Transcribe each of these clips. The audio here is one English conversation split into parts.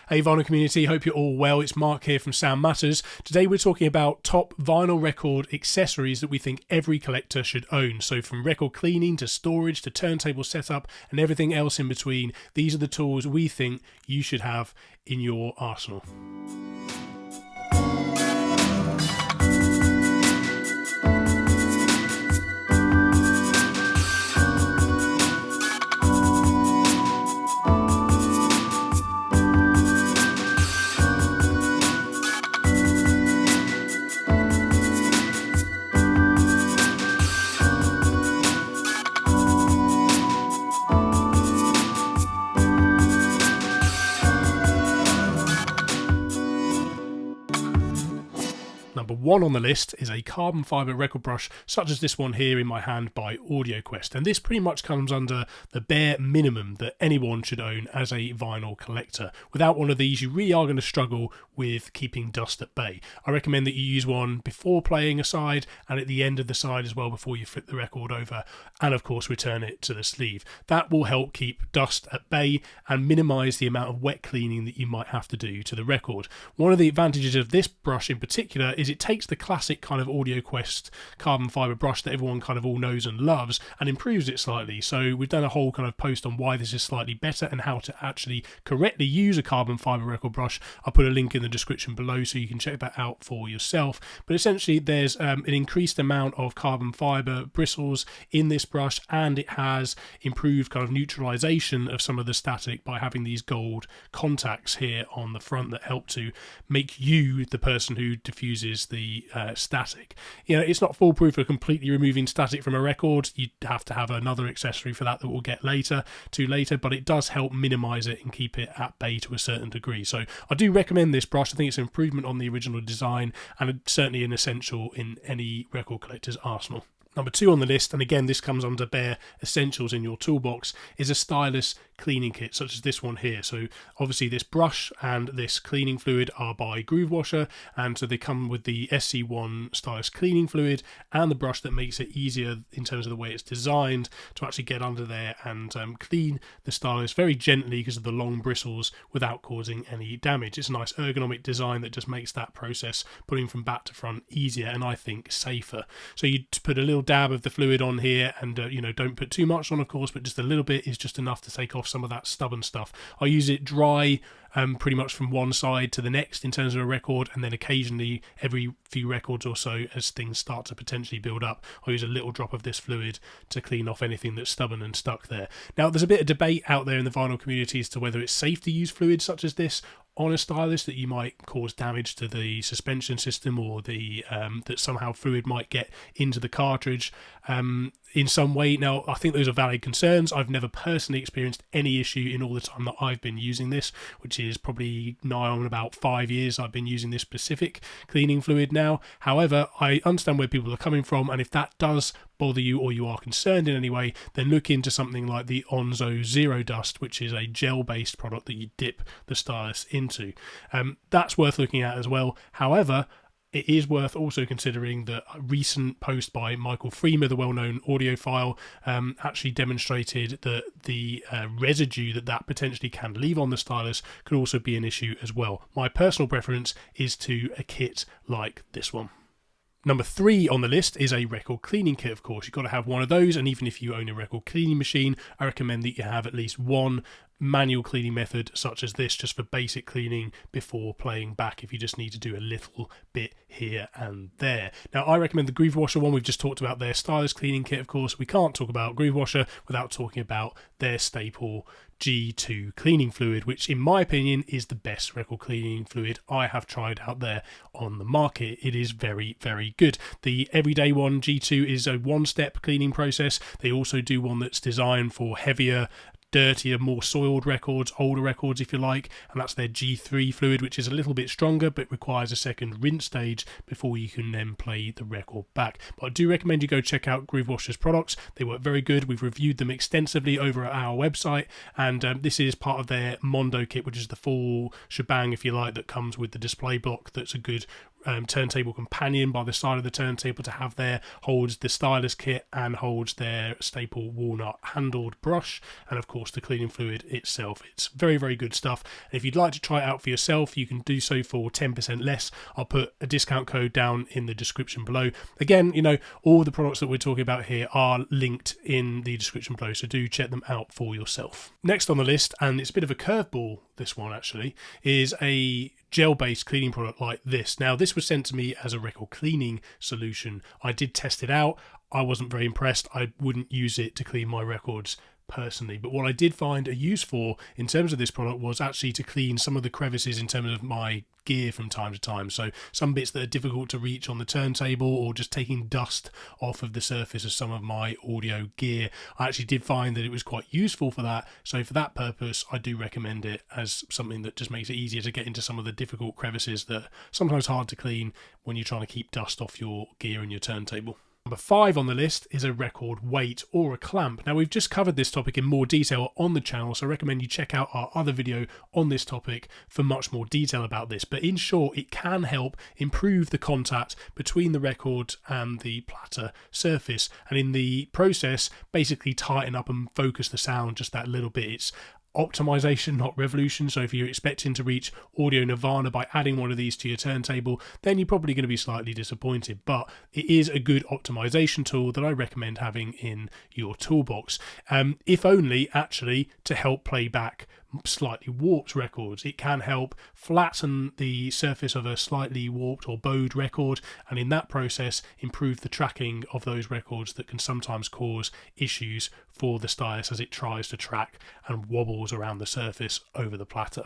Hey vinyl community, hope you're all well. It's Mark here from Sound Matters. Today we're talking about top vinyl record accessories that we think every collector should own. So from record cleaning to storage to turntable setup and everything else in between, these are the tools we think you should have in your arsenal. Number one on the list is a carbon fibre record brush such as this one here in my hand by AudioQuest, and this pretty much comes under the bare minimum that anyone should own as a vinyl collector. Without one of these you really are going to struggle with keeping dust at bay. I recommend that you use one before playing a side and at the end of the side as well before you flip the record over, and of course return it to the sleeve. That will help keep dust at bay and minimise the amount of wet cleaning that you might have to do to the record. One of the advantages of this brush in particular is it takes the classic kind of AudioQuest carbon fibre brush that everyone kind of all knows and loves and improves it slightly. So we've done a whole kind of post on why this is slightly better and how to actually correctly use a carbon fibre record brush. I'll put a link in the description below so you can check that out for yourself. But essentially there's an increased amount of carbon fibre bristles in this brush, and it has improved kind of neutralisation of some of the static by having these gold contacts here on the front that help to make you the person who diffuses the static. You know, it's not foolproof for completely removing static from a record. You'd have to have another accessory for that we'll get later, but it does help minimise it and keep it at bay to a certain degree. So I do recommend this brush. I think it's an improvement on the original design and certainly an essential in any record collector's arsenal. Number two on the list, and again this comes under bare essentials in your toolbox, is a STYLUS cleaning kit such as this one here. So obviously this brush and this cleaning fluid are by Groove Washer, and so they come with the SC1 STYLUS cleaning fluid and the brush that makes it easier in terms of the way it's designed to actually get under there and clean the STYLUS very gently because of the long bristles without causing any damage. It's a nice ergonomic design that just makes that process, putting from back to front, easier and I think safer. So you put a little dab of the fluid on here, and don't put too much on of course, but just a little bit is just enough to take off some of that stubborn stuff. I use it dry pretty much from one side to the next in terms of a record, and then occasionally every few records or so as things start to potentially build up I use a little drop of this fluid to clean off anything that's stubborn and stuck there. Now there's a bit of debate out there in the vinyl community as to whether it's safe to use fluids such as this on a STYLUS, that you might cause damage to the suspension system, or the that somehow fluid might get into the cartridge in some way. Now I think those are valid concerns. I've never personally experienced any issue in all the time that I've been using this, which is probably nigh on about 5 years I've been using this specific cleaning fluid now. However, I understand where people are coming from, and if that does bother you or you are concerned in any way, then look into something like the Onzo ZEROSTAT, which is a gel-based product that you dip the STYLUS into. That's worth looking at as well. However, it is worth also considering that a recent post by Michael Freemer, the well-known audiophile, actually demonstrated that the residue that potentially can leave on the STYLUS could also be an issue as well. My personal preference is to a kit like this one. Number three on the list is a record cleaning kit. Of course, you've got to have one of those, and even if you own a record cleaning machine, I recommend that you have at least one manual cleaning method such as this, just for basic cleaning before playing back if you just need to do a little bit here and there. Now I recommend the Groove Washer one. We've just talked about their STYLUS cleaning kit. Of course we can't talk about Groove Washer without talking about their staple G2 cleaning fluid, which in my opinion is the best record cleaning fluid I have tried out there on the market. It is very, very good. The everyday one, G2, is a one-step cleaning process. They also do one that's designed for heavier, dirtier, more soiled records, older records if you like, and that's their G3 fluid, which is a little bit stronger but requires a second rinse stage before you can then play the record back. But I do recommend you go check out Groove Washer's products. They work very good. We've reviewed them extensively over at our website, and this is part of their Mondo kit, which is the full shebang if you like, that comes with the display block. That's a good turntable companion by the side of the turntable to have there, holds the STYLUS kit and holds their staple walnut handled brush, and of course the cleaning fluid itself. It's very, very good stuff. And if you'd like to try it out for yourself, you can do so for 10% less. I'll put a discount code down in the description below. Again, you know, all the products that we're talking about here are linked in the description below, so do check them out for yourself. Next on the list, and it's a bit of a curveball, this one actually, is a gel-based cleaning product like this. Now, this was sent to me as a record cleaning solution. I did test it out. I wasn't very impressed. I wouldn't use it to clean my records personally, but what I did find a use for in terms of this product was actually to clean some of the crevices in terms of my gear from time to time. So some bits that are difficult to reach on the turntable, or just taking dust off of the surface of some of my audio gear. I actually did find that it was quite useful for that. So for that purpose, I do recommend it as something that just makes it easier to get into some of the difficult crevices that are sometimes hard to clean when you're trying to keep dust off your gear and your turntable. Number 5 on the list is a record weight or a clamp. Now, we've just covered this topic in more detail on the channel, so I recommend you check out our other video on this topic for much more detail about this. But in short, it can help improve the contact between the record and the platter surface, and in the process basically tighten up and focus the sound just that little bit. It's optimization, not revolution. So if you're expecting to reach audio nirvana by adding one of these to your turntable, then you're probably going to be slightly disappointed. But it is a good optimization tool that I recommend having in your toolbox, if only actually to help play back slightly warped records. It can help flatten the surface of a slightly warped or bowed record, and in that process improve the tracking of those records that can sometimes cause issues for the stylus as it tries to track and wobbles around the surface over the platter.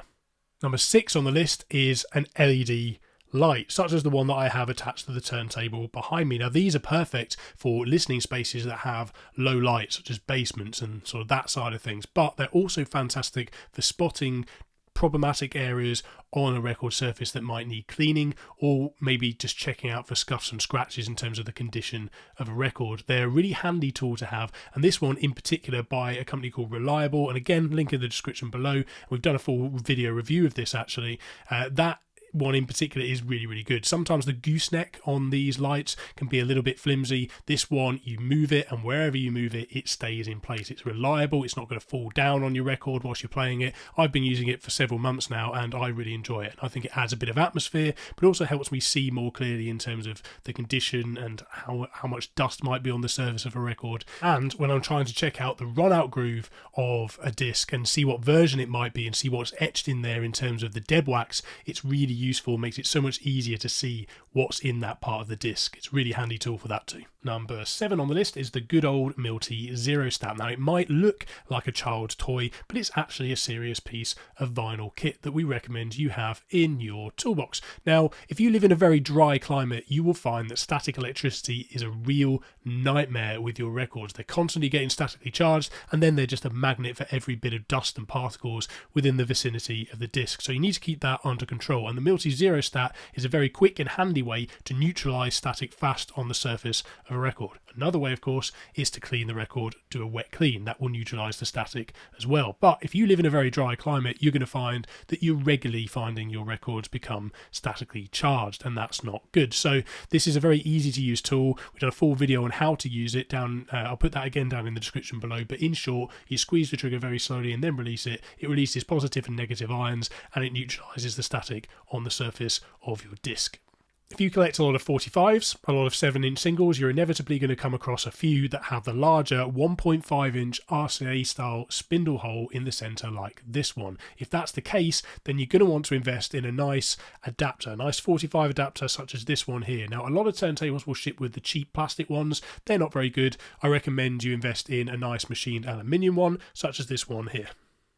Number 6 on the list is an LED light, such as the one that I have attached to the turntable behind me. Now, these are perfect for listening spaces that have low light, such as basements and sort of that side of things, but they're also fantastic for spotting problematic areas on a record surface that might need cleaning, or maybe just checking out for scuffs and scratches in terms of the condition of a record. They're a really handy tool to have, and this one in particular by a company called Reliable, and again, link in the description below. We've done a full video review of this actually. That one in particular is really, really good. Sometimes the gooseneck on these lights can be a little bit flimsy. This one, you move it, and wherever you move it, it stays in place. It's reliable. It's not going to fall down on your record whilst you're playing it. I've been using it for several months now, and I really enjoy it. I think it adds a bit of atmosphere, but also helps me see more clearly in terms of the condition and how much dust might be on the surface of a record. And when I'm trying to check out the run-out groove of a disc and see what version it might be and see what's etched in there in terms of the dead wax, it's really useful, makes it so much easier to see what's in that part of the disc. It's a really handy tool for that too. Number 7 on the list is the good old MILTY ZEROSTAT. Now, it might look like a child's toy, but it's actually a serious piece of vinyl kit that we recommend you have in your toolbox. Now, if you live in a very dry climate, you will find that static electricity is a real nightmare with your records. They're constantly getting statically charged, and then they're just a magnet for every bit of dust and particles within the vicinity of the disc. So you need to keep that under control, and the MILTY ZEROSTAT is a very quick and handy way to neutralize static fast on the surface of a record. Another way, of course, is to clean the record, do a wet clean. That will neutralize the static as well. But if you live in a very dry climate, you're going to find that you're regularly finding your records become statically charged, and that's not good. So this is a very easy to use tool. We've done a full video on how to use it down. I'll put that again down in the description below. But in short, you squeeze the trigger very slowly and then release it. It releases positive and negative ions, and it neutralizes the static on the surface of your disc. If you collect a lot of 45s, a lot of 7-inch singles, you're inevitably going to come across a few that have the larger 1.5-inch RCA style spindle hole in the centre like this one. If that's the case, then you're going to want to invest in a nice adapter, a nice 45 adapter such as this one here. Now, a lot of turntables will ship with the cheap plastic ones. They're not very good. I recommend you invest in a nice machined aluminium one such as this one here.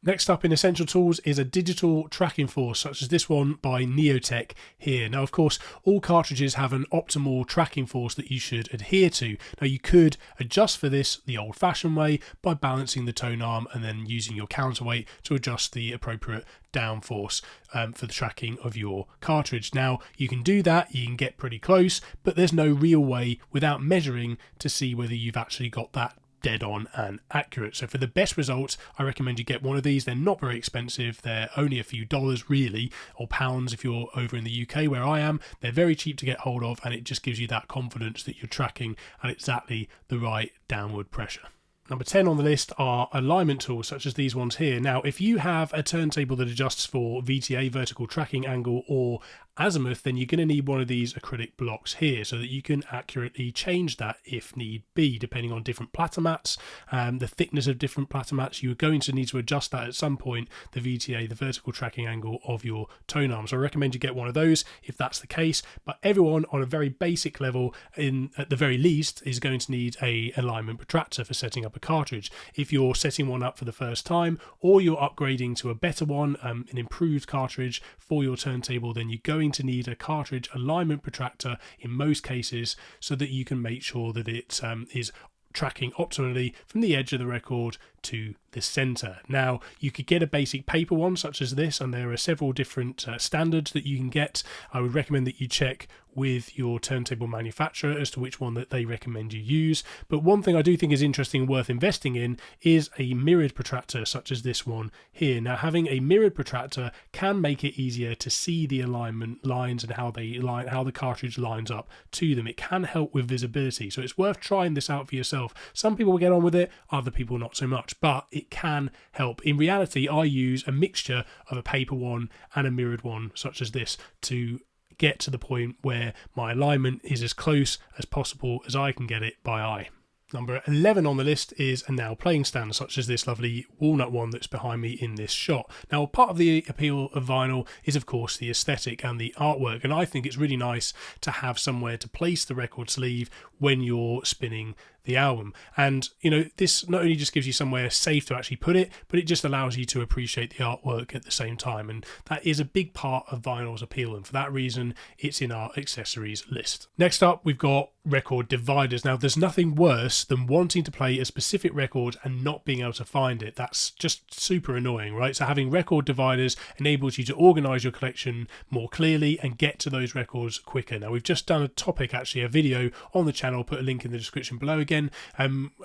Next up in Essential Tools is a digital tracking force, such as this one by Neotech here. Now, of course, all cartridges have an optimal tracking force that you should adhere to. Now, you could adjust for this the old-fashioned way by balancing the tone arm and then using your counterweight to adjust the appropriate downforce for the tracking of your cartridge. Now, you can do that, you can get pretty close, but there's no real way without measuring to see whether you've actually got that dead on and accurate. So for the best results, I recommend you get one of these. They're not very expensive. They're only a few dollars really, or pounds if you're over in the UK where I am. They're very cheap to get hold of, and it just gives you that confidence that you're tracking at exactly the right downward pressure. Number 10 on the list are alignment tools such as these ones here. Now, if you have a turntable that adjusts for VTA, vertical tracking angle, or azimuth, then you're going to need one of these acrylic blocks here so that you can accurately change that if need be, depending on different platter mats, the thickness of different platter mats. You're going to need to adjust that at some point, the VTA, the vertical tracking angle of your tone arm. So I recommend you get one of those if that's the case. But everyone on a very basic level, at the very least, is going to need a alignment protractor for setting up a cartridge. If you're setting one up for the first time, or you're upgrading to a better one, an improved cartridge for your turntable, then you're going to need a cartridge alignment protractor in most cases so that you can make sure that it is tracking optimally from the edge of the record to the center. Now, you could get a basic paper one such as this, and there are several different standards that you can get. I would recommend that you check with your turntable manufacturer as to which one that they recommend you use. But one thing I do think is interesting and worth investing in is a mirrored protractor such as this one here. Now, having a mirrored protractor can make it easier to see the alignment lines and how the cartridge lines up to them. It can help with visibility, so it's worth trying this out for yourself. Some people will get on with it, other people not so much, but it can help. In reality, I use a mixture of a paper one and a mirrored one such as this to get to the point where my alignment is as close as possible as I can get it by eye. Number 11 on the list is a nail playing stand, such as this lovely walnut one that's behind me in this shot. Now, part of the appeal of vinyl is, of course, the aesthetic and the artwork, and I think it's really nice to have somewhere to place the record sleeve when you're spinning the album. And this not only just gives you somewhere safe to actually put it, but it just allows you to appreciate the artwork at the same time, and that is a big part of vinyl's appeal, and for that reason it's in our accessories list. Next up, we've got record dividers. Now, there's nothing worse than wanting to play a specific record and not being able to find it. That's just super annoying, right? So having record dividers enables you to organize your collection more clearly and get to those records quicker. Now, we've just done a video on the channel, put a link in the description below again,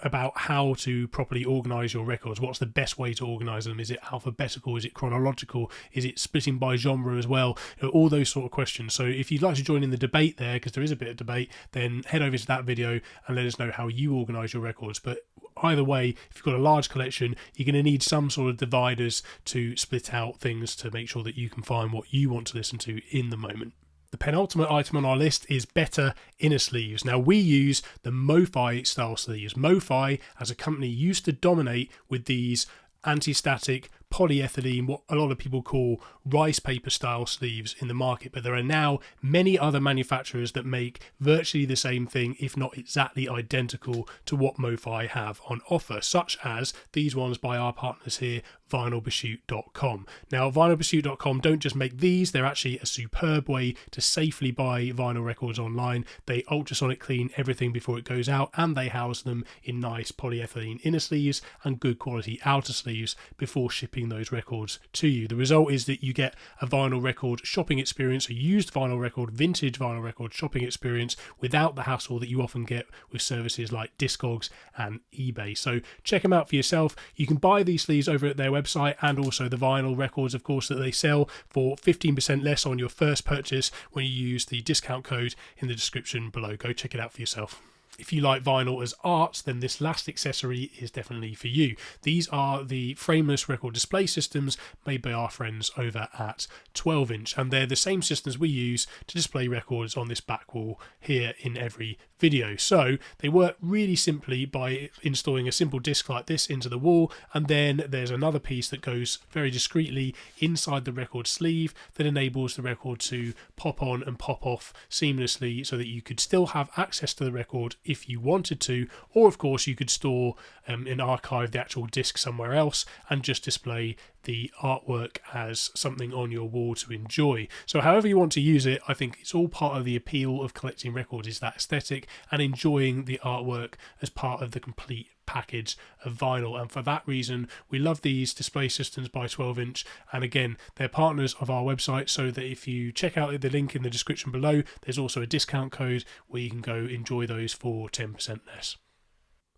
about how to properly organize your records. What's the best way to organize them? Is it alphabetical? Is it chronological? Is it splitting by genre as well? All those sort of questions. So if you'd like to join in the debate there, because there is a bit of debate, then head over to that video and let us know how you organize your records. But either way, if you've got a large collection, you're going to need some sort of dividers to split out things to make sure that you can find what you want to listen to in the moment. The penultimate item on our list is better inner sleeves. Now, we use the MoFi style sleeves. MoFi, as a company, used to dominate with these anti-static polyethylene, what a lot of people call rice paper style sleeves in the market, but there are now many other manufacturers that make virtually the same thing, if not exactly identical to what MoFi have on offer, such as these ones by our partners here, vinylpursuit.com. Now, vinylpursuit.com don't just make these, they're actually a superb way to safely buy vinyl records online. They ultrasonic clean everything before it goes out, and they house them in nice polyethylene inner sleeves and good quality outer sleeves before shipping those records to you. The result is that you get a vinyl record shopping experience, a used vinyl record, vintage vinyl record shopping experience without the hassle that you often get with services like Discogs and eBay. So check them out for yourself. You can buy these sleeves over at their website, and also the vinyl records, of course, that they sell for 15% less on your first purchase when you use the discount code in the description below. Go check it out for yourself. If you like vinyl as art, then this last accessory is definitely for you. These are the frameless record display systems made by our friends over at 12-inch, and they're the same systems we use to display records on this back wall here in every video. So they work really simply by installing a simple disc like this into the wall, and then there's another piece that goes very discreetly inside the record sleeve that enables the record to pop on and pop off seamlessly, so that you could still have access to the record if you wanted to, or of course you could store and archive the actual disc somewhere else and just display the artwork as something on your wall to enjoy. So however you want to use it, I think it's all part of the appeal of collecting records, is that aesthetic and enjoying the artwork as part of the complete package of vinyl. And for that reason, we love these display systems by 12-inch, and again, they're partners of our website, so that if you check out the link in the description below, there's also a discount code where you can go enjoy those for 10% less.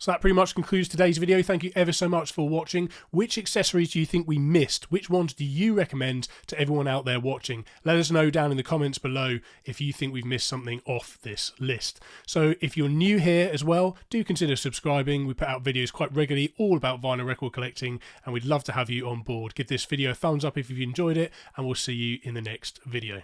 So that pretty much concludes today's video. Thank you ever so much for watching. Which accessories do you think we missed? Which ones do you recommend to everyone out there watching? Let us know down in the comments below if you think we've missed something off this list. So if you're new here as well, do consider subscribing. We put out videos quite regularly all about vinyl record collecting, and we'd love to have you on board. Give this video a thumbs up if you've enjoyed it, and we'll see you in the next video.